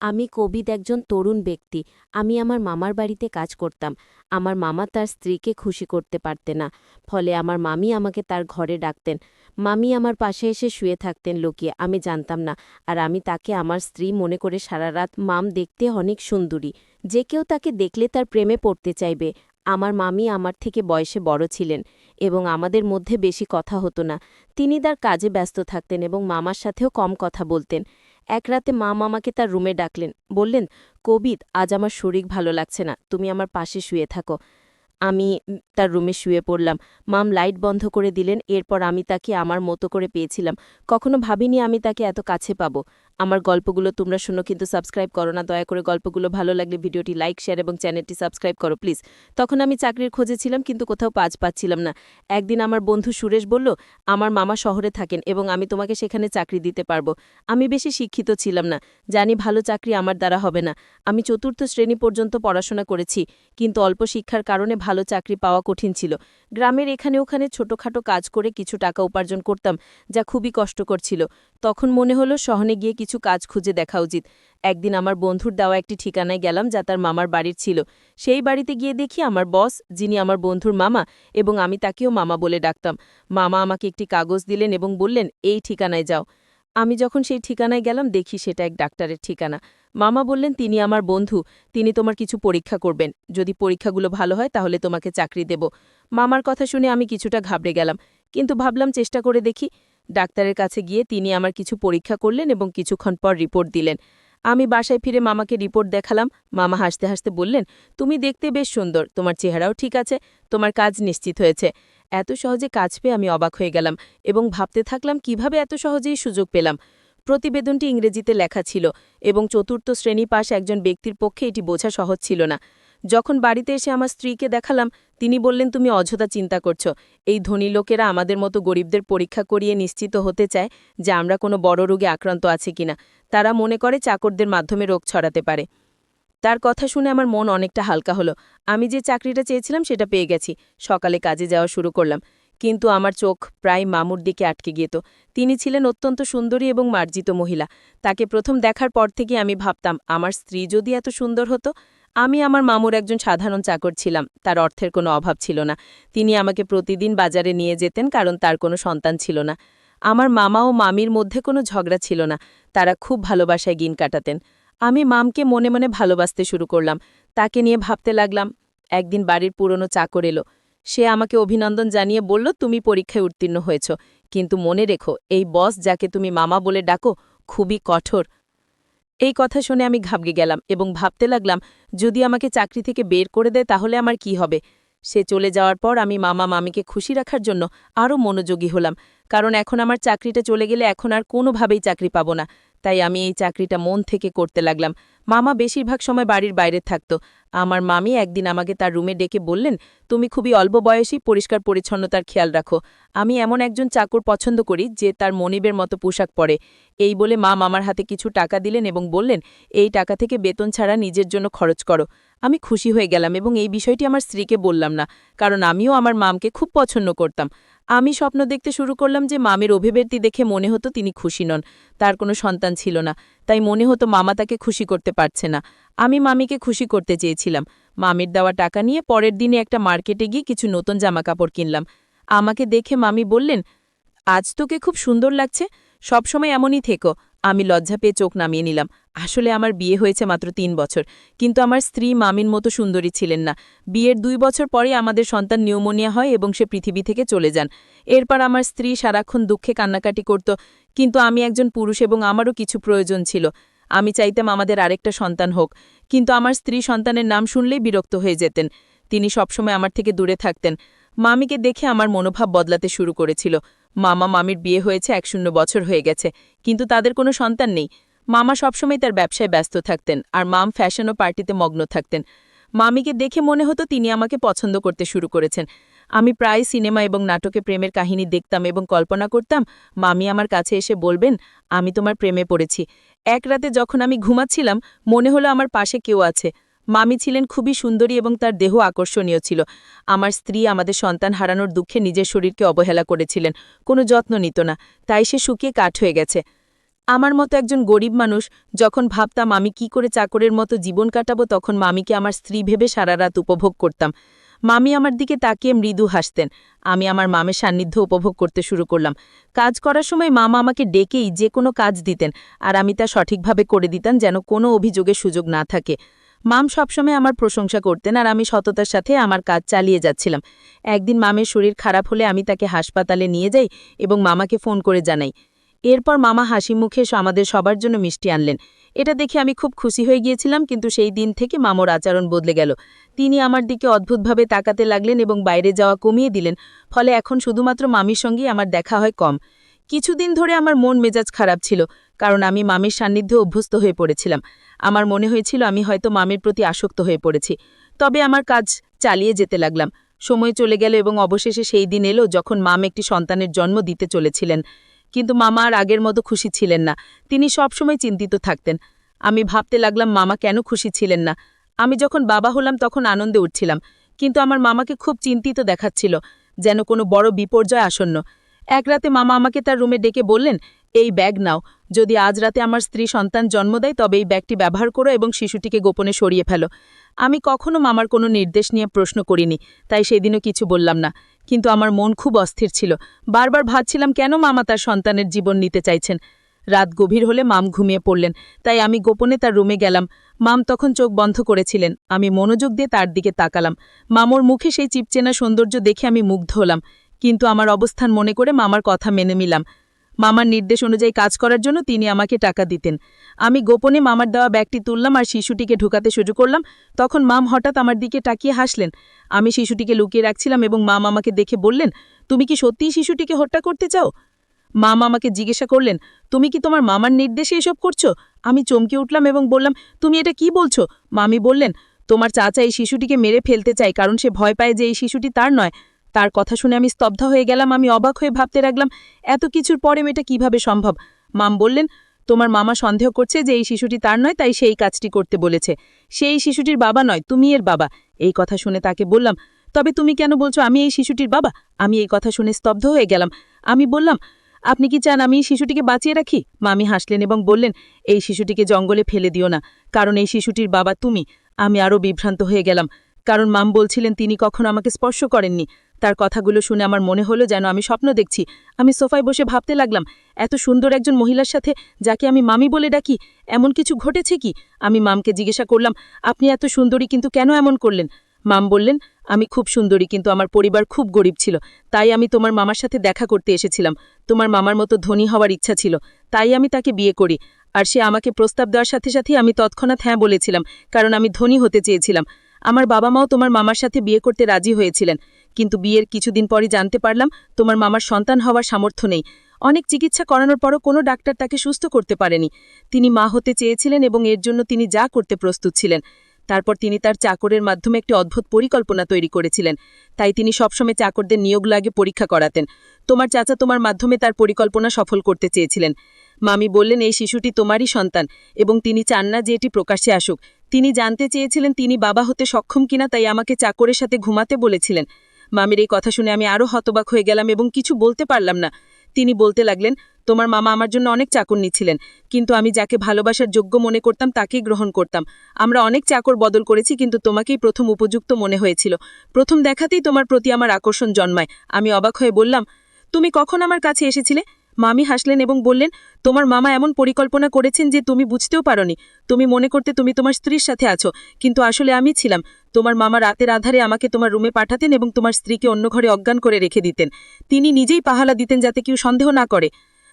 আমি কবিদ একজন তরুণ ব্যক্তি। আমি আমার মামার বাড়িতে কাজ করতাম। আমার মামা তার স্ত্রীকে খুশি করতে পারতেন না। ফলে আমার মামি আমাকে তার ঘরে ডাকতেন। মামি আমার পাশে এসে শুয়ে থাকতেন লুকিয়ে, আমি জানতাম না। আর আমি তাকে আমার স্ত্রী মনে করে সারা রাত। মাম দেখতে অনেক সুন্দরী, যে কেউ তাকে দেখলে তার প্রেমে পড়তে চাইবে। আমার মামি আমার থেকে বয়সে বড় ছিলেন এবং আমাদের মধ্যে বেশি কথা হতো না। তিনি তার কাজে ব্যস্ত থাকতেন এবং মামার সাথেও কম কথা বলতেন। এক রাতে মা মামাকে তার রুমে ডাকলেন, বললেন, কবিদ, আজ আমার শরীর ভালো লাগছে না, তুমি আমার পাশে শুয়ে থাকো। আমি তার রুমে শুয়ে পড়লাম। মাম লাইট বন্ধ করে দিলেন। এরপর আমি তাকে আমার মতো করে পেয়েছিলাম। কখনো ভাবিনি আমি তাকে এত কাছে পাবো। আমার গল্পগুলো তোমরা শুনো, কিন্তু সাবস্ক্রাইব করো না। দয়া করে গল্পগুলো ভালো লাগলে ভিডিওটি লাইক, শেয়ার এবং চ্যানেলটি সাবস্ক্রাইব করো প্লিজ। তখন আমি চাকরির খোঁজে ছিলাম, কিন্তু কোথাও কাজ পাচ্ছিলাম না। একদিন আমার বন্ধু সুরেশ বলল, আমার মামা শহরে থাকেন এবং আমি তোমাকে সেখানে চাকরি দিতে পারবো। আমি বেশি শিক্ষিত ছিলাম না, জানি ভালো চাকরি আমার দ্বারা হবে না। আমি চতুর্থ শ্রেণী পর্যন্ত পড়াশোনা করেছি, কিন্তু অল্প শিক্ষার কারণে ভালো চাকরি পাওয়া কঠিন ছিল। গ্রামের এখানে ওখানে ছোটখাটো কাজ করে কিছু টাকা উপার্জন করতাম, যা খুবই কষ্টকর ছিল। তখন মনে হলো শহরে গিয়ে কিছু কাজ খুঁজে দেখা উচিত। একদিন আমার বন্ধুর দেওয়া একটি ঠিকানায় গেলাম যা তার মামার বাড়ির ছিল। সেই বাড়িতে গিয়ে দেখি আমার বস, যিনি আমার বন্ধুর মামা, এবং আমি তাকেও মামা বলে ডাকতাম। মামা আমাকে একটি কাগজ দিলেন এবং বললেন, এই ঠিকানায় যাও। আমি যখন সেই ঠিকানায় গেলাম দেখি সেটা এক ডাক্তারের ঠিকানা। মামা বললেন, তিনি আমার বন্ধু, তিনি তোমার কিছু পরীক্ষা করবেন। যদি পরীক্ষাগুলো ভালো হয় তাহলে তোমাকে চাকরি দেব। মামার কথা শুনে আমি কিছুটা ঘাবড়ে গেলাম, কিন্তু ভাবলাম চেষ্টা করে দেখি। ডাক্তারের কাছে গিয়ে তিনি আমার কিছু পরীক্ষা করলেন এবং কিছুক্ষণ পর রিপোর্ট দিলেন। আমি বাসায় ফিরে মামাকে রিপোর্ট দেখালাম। মামা হাসতে হাসতে বললেন, তুমি দেখতে বেশ সুন্দর, তোমার চেহারাও ঠিক আছে, তোমার কাজ নিশ্চিত হয়েছে। এত সহজে কাজ পেয়ে আমি অবাক হয়ে গেলাম এবং ভাবতে থাকলাম কিভাবে এত সহজেই সুযোগ পেলাম। প্রতিবেদনটি ইংরেজিতে লেখা ছিল এবং চতুর্থ শ্রেণী পাশ একজন ব্যক্তির পক্ষে এটি বোঝা সহজ ছিল না। যখন বাড়িতে এসে আমার স্ত্রীকে দেখালাম, তিনি বললেন, তুমি অযথা চিন্তা করছো। এই ধনী লোকেরা আমাদের মতো গরিবদের পরীক্ষা করিয়ে নিশ্চিত হতে চায় যে আমরা কোনো বড় রোগে আক্রান্ত আছি কিনা। তারা মনে করে চাকরদের মাধ্যমে রোগ ছড়াতে পারে। তার কথা শুনে আমার মন অনেকটা হালকা হলো। আমি যে চাকরিটা চেয়েছিলাম সেটা পেয়ে গেছি। সকালে কাজে যাওয়া শুরু করলাম, কিন্তু আমার চোখ প্রায় মামুর দিকে আটকে গিয়েত। তিনি ছিলেন অত্যন্ত সুন্দরী এবং মার্জিত মহিলা। তাকে প্রথম দেখার পর থেকে আমি ভাবতাম, আমার স্ত্রী যদি এত সুন্দর হতো। আমি আমার মামুর একজন সাধারণ চাকর ছিলাম, তার অর্থের কোনো অভাব ছিল না। তিনি আমাকে প্রতিদিন বাজারে নিয়ে যেতেন, কারণ তার কোনো সন্তান ছিল না। আমার মামা ও মামির মধ্যে কোনো ঝগড়া ছিল না, তারা খুব ভালোবাসায় দিন কাটাতেন। আমি মামকে মনে মনে ভালোবাসতে শুরু করলাম, তাকে নিয়ে ভাবতে লাগলাম। একদিন বাড়ির পুরনো চাকর এলো। সে আমাকে অভিনন্দন জানিয়ে বলল, তুমি পরীক্ষায় উত্তীর্ণ হয়েছ, কিন্তু মনে রেখো, এই বস যাকে তুমি মামা বলে ডাকো খুবই কঠোর। এই কথা শুনে আমি ঘাবড়ে গেলাম এবং ভাবতে লাগলাম, যদি আমাকে চাকরি থেকে বের করে দেয় তাহলে আমার কি হবে। সে চলে যাওয়ার পর আমি মামা মামিকে খুশি রাখার জন্য আরও মনোযোগী হলাম, কারণ এখন আমার চাকরিটা চলে গেলে এখন আর কোনোভাবেই চাকরি পাবো না। তাই আমি এই চাকরিটা মন থেকে করতে লাগলাম। মামা বেশিরভাগ সময় বাড়ির বাইরে থাকত। আমার মামি একদিন আমাকে তার রুমে ডেকে বললেন, তুমি খুবই অল্প বয়সী, পরিষ্কার পরিচ্ছন্নতার খেয়াল রাখো। আমি এমন একজন চাকর পছন্দ করি যে তার মনিবের মতো পোশাক পরে। এই বলে মা মামার হাতে কিছু টাকা দিলেন এবং বললেন, এই টাকা থেকে বেতন ছাড়া নিজের জন্য খরচ করো। আমি খুশি হয়ে গেলাম এবং এই বিষয়টি আমার স্ত্রীকে বললাম না, কারণ আমিও আমার মামকে খুব পছন্দ করতাম। আমি স্বপ্ন দেখতে শুরু করলাম যে মামের অভিব্যক্তি দেখে মনে হতো তিনি খুশি নন, তার কোনো সন্তান ছিল না। তাই মনে হতো মামা তাকে খুশি করতে পারছে না। আমি মামিকে খুশি করতে চেয়েছিলাম। মামির দেওয়া টাকা নিয়ে পরের দিনে একটা মার্কেটে গিয়ে কিছু নতুন জামাকাপড় কিনলাম। আমাকে দেখে মামি বললেন, আজ তোকে খুব সুন্দর লাগছে, সবসময় এমনই থেকো। আমি লজ্জা পেয়ে চোখ নামিয়ে নিলাম। আসলে আমার বিয়ে হয়েছে মাত্র ৩ বছর, কিন্তু আমার স্ত্রী মামির মতো সুন্দরী ছিলেন না। বিয়ের ২ বছর পরে আমাদের সন্তান নিউমোনিয়া হয় এবং সে পৃথিবী থেকে চলে যান। এরপর আমার স্ত্রী সারাক্ষণ দুঃখে কান্নাকাটি করত, কিন্তু আমি একজন পুরুষ এবং আমারও কিছু প্রয়োজন ছিল। আমি চাইতাম আমাদের আরেকটা সন্তান হোক, কিন্তু আমার স্ত্রী সন্তানের নাম শুনলেই বিরক্ত হয়ে যেতেন। তিনি সবসময় আমার থেকে দূরে থাকতেন। মামিকে দেখে আমার মনোভাব বদলাতে শুরু করেছিল। মামা মামির বিয়ে হয়েছে ১০০ বছর হয়ে গেছে, কিন্তু তাদের কোনো সন্তান নেই। মামা সবসময় তার ব্যবসায় ব্যস্ত থাকতেন আর মাম ফ্যাশন ও পার্টিতে মগ্ন থাকতেন। মামিকে দেখে মনে হতো তিনি আমাকে পছন্দ করতে শুরু করেছেন। আমি প্রায় সিনেমা এবং নাটকে প্রেমের কাহিনী দেখতাম এবং কল্পনা করতাম মামি আমার কাছে এসে বলবেন, আমি তোমার প্রেমে পড়েছি। এক রাতে যখন আমি ঘুমাচ্ছিলাম, মনে হলো আমার পাশে কেউ আছে। মামি ছিলেন খুবই সুন্দরী এবং তার দেহ আকর্ষণীয় ছিল। আমার স্ত্রী আমাদের সন্তান হারানোর দুঃখে নিজের শরীরকে অবহেলা করেছিলেন, কোনো যত্ন নিত না, তাই সে শুকিয়ে কাঠ হয়ে গেছে। আমার মতো একজন গরিব মানুষ যখন ভাবতাম আমি কি করে চাকরের মতো জীবন কাটাবো, তখন মামিকে আমার স্ত্রী ভেবে সারা রাত উপভোগ করতাম। মামি আমার দিকে তাকিয়ে মৃদু হাসতেন। আমি আমার মামের সান্নিধ্য উপভোগ করতে শুরু করলাম। কাজ করার সময় মামা আমাকে ডেকেই যে কোনো কাজ দিতেন, আর আমি তা সঠিকভাবে করে দিতাম, যেন কোনো অভিযোগের সুযোগ না থাকে। মাম সবসময় আমার প্রশংসা করতেন, আর আমি সততার সাথে আমার কাজ চালিয়ে যাচ্ছিলাম। একদিন মামের শরীর খারাপ হলে আমি তাকে হাসপাতালে নিয়ে যাই এবং মামাকে ফোন করে জানাই। এরপর মামা হাসি মুখে আমাদের সবার জন্য মিষ্টি আনলেন। এটা দেখে আমি খুব খুশি হয়ে গিয়েছিলাম, কিন্তু সেই দিন থেকে মামুর আচরণ বদলে গেল। তিনি আমার দিকে অদ্ভুতভাবে তাকাতে লাগলেন এবং বাইরে যাওয়া কমিয়ে দিলেন। ফলে এখন শুধুমাত্র মামির সঙ্গেই আমার দেখা হয় কম। কিছুদিন ধরে আমার মন মেজাজ খারাপ ছিল, কারণ আমি মামির সান্নিধ্যে অভ্যস্ত হয়ে পড়েছিলাম। আমার মনে হয়েছিল আমি হয়তো মামির প্রতি আসক্ত হয়ে পড়েছি। তবে আমার কাজ চালিয়ে যেতে লাগলাম। সময় চলে গেল এবং অবশেষে সেই দিন এলো যখন মাম একটি সন্তানের জন্ম দিতে চলেছিলেন। কিন্তু মামা আর আগের মতো খুশি ছিলেন না। তিনি সবসময় চিন্তিত থাকতেন। আমি ভাবতে লাগলাম মামা কেন খুশি ছিলেন না। আমি যখন বাবা হলাম তখন আনন্দে উঠছিলাম, কিন্তু আমার মামাকে খুব চিন্তিত দেখাচ্ছিল, যেন কোনো বড় বিপর্যয় আসন্ন। এক রাতে মামা আমাকে তার রুমে ডেকে বললেন, এই ব্যাগ নাও। যদি আজ রাতে আমার স্ত্রী সন্তান জন্ম দেয় তবে এই ব্যাগটি ব্যবহার করো এবং শিশুটিকে গোপনে সরিয়ে ফেলো। আমি কখনো মামার কোনো নির্দেশ নিয়ে প্রশ্ন করিনি, তাই সেদিনও কিছু বললাম না। কিন্তু আমার মন খুব অস্থির ছিল। বারবার ভাবছিলাম কেন মামা তার সন্তানের জীবন নিতে চাইছেন। রাত গভীর হলে মাম ঘুমিয়ে পড়লেন, তাই আমি গোপনে তার রুমে গেলাম। মাম তখন চোখ বন্ধ করেছিলেন। আমি মনোযোগ দিয়ে তার দিকে তাকালাম। মামোর মুখে সেই চিপচেনা সৌন্দর্য দেখে আমি মুগ্ধ হলাম, কিন্তু আমার অবস্থান মনে করে মামার কথা মেনে নিলাম। মামার নির্দেশ অনুযায়ী কাজ করার জন্য তিনি আমাকে টাকা দিতেন। আমি গোপনে মামার দেওয়া ব্যাগটি তুললাম আর শিশুটিকে ঢুকাতে শুরু করলাম। তখন মাম হঠাৎ আমার দিকে তাকিয়ে হাসলেন। আমি শিশুটিকে লুকিয়ে রাখছিলাম এবং মাম আমাকে দেখে বললেন, তুমি কি সত্যিই শিশুটিকে হত্যা করতে চাও? মাম আমাকে জিজ্ঞাসা করলেন, তুমি কি তোমার মামার নির্দেশে এসব করছো? আমি চমকে উঠলাম এবং বললাম, তুমি এটা কি বলছো? মামি বললেন, তোমার চাচা এই শিশুটিকে মেরে ফেলতে চায়, কারণ সে ভয় পায় যে এই শিশুটি তার নয়। তার কথা শুনে আমি স্তব্ধ হয়ে গেলাম। আমি অবাক হয়ে ভাবতে লাগলাম, এত কিছুর পরে এটা কিভাবে সম্ভব? মাম বললেন, তোমার মামা সন্দেহ করছে যে এই শিশুটি তার নয়, তাই সেই কাজটি করতে বলেছে। সেই শিশুটির বাবা নয়, তুমি এর বাবা। এই কথা শুনে তাকে বললাম, তবে তুমি কেন বলছো আমি এই শিশুটির বাবা? আমি এই কথা শুনে স্তব্ধ হয়ে গেলাম। আমি বললাম, আপনি কি চান আমি এই শিশুটিকে বাঁচিয়ে রাখি? মামি হাসলেন এবং বললেন, এই শিশুটিকে জঙ্গলে ফেলে দিও না, কারণ এই শিশুটির বাবা তুমি। আমি আরও বিভ্রান্ত হয়ে গেলাম, কারণ মাম বলছিলেন তিনি কখনো আমাকে স্পর্শ করেননি। তার কথাগুলো শুনে আমার মনে হলো যেন আমি স্বপ্ন দেখছি। আমি সোফায় বসে ভাবতে লাগলাম, এত সুন্দর একজন মহিলার সাথে, যাকে আমি মামি বলে ডাকি, এমন কিছু ঘটেছে কি? আমি মামকে জিজ্ঞাসা করলাম, আপনি এত সুন্দরী, কিন্তু কেন এমন করলেন? মাম বললেন, আমি খুব সুন্দরী, কিন্তু আমার পরিবার খুব গরিব ছিল, তাই আমি তোমার মামার সাথে দেখা করতে এসেছিলাম। তোমার মামার মতো ধনী হওয়ার ইচ্ছা ছিল, তাই আমি তাকে বিয়ে করি। আর সে আমাকে প্রস্তাব দেওয়ার সাথে সাথেই আমি তৎক্ষণাৎ হ্যাঁ বলেছিলাম, কারণ আমি ধনী হতে চেয়েছিলাম। আমার বাবা মাও তোমার মামার সাথে বিয়ে করতে রাজি হয়েছিলেন, কিন্তু বিয়ের কিছুদিন পরই জানতে পারলাম তোমার মামার সন্তান হওয়ার সামর্থ্য নেই। অনেক চিকিৎসা করানোর পরও কোনো ডাক্তার তাকে সুস্থ করতে পারেনি। তিনি মা হতে চেয়েছিলেন এবং এর জন্য তিনি যা করতে প্রস্তুত ছিলেন। তারপর তিনি তার চাকরের মাধ্যমে একটি অদ্ভুত পরিকল্পনা তৈরি করেছিলেন। তাই তিনি সবসময় চাকরদের নিয়োগ লাগে পরীক্ষা করাতেন। তোমার চাচা তোমার মাধ্যমে তার পরিকল্পনা সফল করতে চেয়েছিলেন। মামি বললেন, এই শিশুটি তোমারই সন্তান এবং তিনি চান না যে এটি প্রকাশ্যে আসুক। তিনি জানতে চেয়েছিলেন তিনি বাবা হতে সক্ষম কিনা, তাই আমাকে চাকরের সাথে ঘুমাতে বলেছিলেন। মামির এই কথা শুনে আমি আরও হতবাক হয়ে গেলাম এবং কিছু বলতে পারলাম না। তিনি বলতে লাগলেন, তোমার মামা আমার জন্য অনেক চাকর নিচ্ছিলেন, কিন্তু আমি যাকে ভালোবাসার যোগ্য মনে করতাম তাকেই গ্রহণ করতাম। আমরা অনেক চাকর বদল করেছি, কিন্তু তোমাকেই প্রথম উপযুক্ত মনে হয়েছিল। প্রথম দেখাতেই তোমার প্রতি আমার আকর্ষণ জন্মায়। আমি অবাক হয়ে বললাম, তুমি কখন আমার কাছে এসেছিলে? মামি হাসলেন এবং বললেন, তোমার মামা এমন পরিকল্পনা করেছেন যে তুমি বুঝতেও পারোনি। তুমি মনে করতে তুমি তোমার স্ত্রীর সাথে আছো, কিন্তু আসলে আমি ছিলাম। তোমার মামা রাতের আধারে আমাকে তোমার রুমে পাঠাতেন এবং তোমার স্ত্রীকে অন্য ঘরে অজ্ঞান করে রেখে দিতেন। তিনি নিজেই পাহারা দিতেন যাতে কেউ সন্দেহ না করে।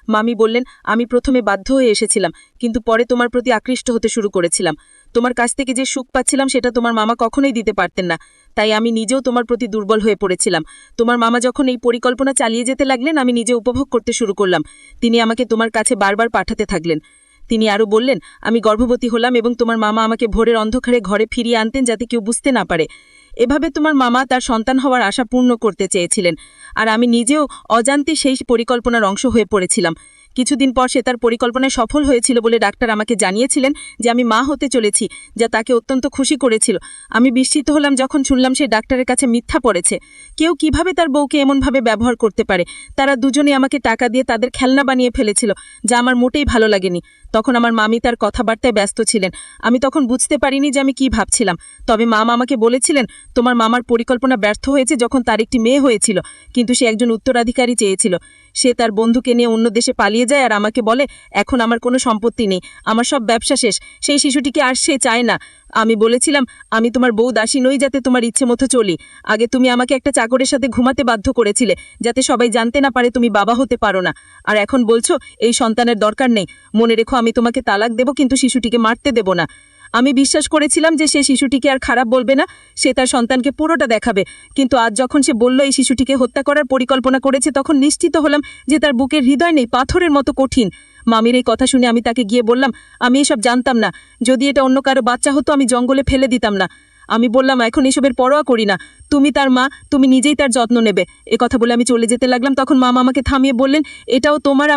মামি বললেন, আমি প্রথমে বাধ্য হয়ে এসেছিলাম, কিন্তু পরে তোমার প্রতি আকৃষ্ট হতে শুরু করেছিলাম। তোমার কাছ থেকে যে সুখ পাচ্ছিলাম সেটা তোমার মামা কখনোই দিতে পারতেন না, তাই আমি নিজেও তোমার প্রতি দুর্বল হয়ে পড়েছিলাম। তোমার মামা যখন এই পরিকল্পনা চালিয়ে যেতে লাগলেন, আমি নিজে উপভোগ করতে শুরু করলাম। তিনি আমাকে তোমার কাছে বারবার পাঠাতে থাকলেন। তিনি আরও বললেন, আমি গর্ভবতী হলাম এবং তোমার মামা আমাকে ভোরের অন্ধকারে ঘরে ফিরিয়ে আনতেন যাতে কেউ বুঝতে না পারে। এভাবে তোমার মামা তার সন্তান হওয়ার আশা পূর্ণ করতে চেয়েছিলেন, আর আমি নিজেও অজান্তে সেই পরিকল্পনার অংশ হয়ে পড়েছিলাম। কিছুদিন পর সে তার পরিকল্পনায় সফল হয়েছিল বলে ডাক্তার আমাকে জানিয়েছিলেন যে আমি মা হতে চলেছি, যা তাকে অত্যন্ত খুশি করেছিল। আমি বিস্মিত হলাম যখন শুনলাম সে ডাক্তারের কাছে মিথ্যা পড়েছে। কেউ কিভাবে তার বউকে এমনভাবে ব্যবহার করতে পারে? তারা দুজনে আমাকে টাকা দিয়ে তাদের খেলনা বানিয়ে ফেলেছিল, যা আমার মোটেই ভালো লাগেনি। তখন আমার মামি তার কথাবার্তায় ব্যস্ত ছিলেন। আমি তখন বুঝতে পারিনি যে আমি কি ভাবছিলাম। তবে মা আমাকে বলেছিলেন, তোমার মামার পরিকল্পনা ব্যর্থ হয়েছে যখন তার একটি মেয়ে হয়েছিল, কিন্তু সে একজন উত্তরাধিকারী চেয়েছিল। সে তার বন্ধুকে নিয়ে অন্য দেশে পালিয়ে যায় আর আমাকে বলে, এখন আমার কোনো সম্পত্তি নেই, আমার সব ব্যবসা শেষ, সেই শিশুটিকে আর সে চায় না। আমি বলেছিলাম, আমি তোমার বউ দাসী নই যাতে তোমার ইচ্ছে মতো চলি। আগে তুমি আমাকে একটা চাকরের সাথে ঘুমাতে বাধ্য করেছিলে, যাতে সবাই জানতে না পারে তুমি বাবা হতে পারো না। আর এখন বলছো এই সন্তানের দরকার নেই। মনে রেখো, আমি তোমাকে তালাক দেব, কিন্তু শিশুটিকে মারতে দেব না। আমি বিশ্বাস করেছিলাম যে সে শিশুটিকে আর খারাপ বলবে না, সে তার সন্তানকে পুরোটা দেখাবে। কিন্তু আজ যখন সে বলল এই শিশুটিকে হত্যা করার পরিকল্পনা করেছে, তখন নিশ্চিত হলাম যে তার বুকের হৃদয় নেই, পাথরের মতো কঠিন। মামির এই কথা শুনে আমি তাকে গিয়ে বললাম, আমি এসব জানতাম না। যদি এটা অন্য কারো বাচ্চা হতো আমি জঙ্গলে ফেলে দিতাম না। আমি বললাম, এখন এসবের পরোয়া করি না, তুমি তার মা, তুমি নিজেই তার যত্ন নেবে। এ কথা বলে আমি চলে যেতে লাগলাম। তখন মামা আমাকে থামিয়ে বললেন, এটাও তোমার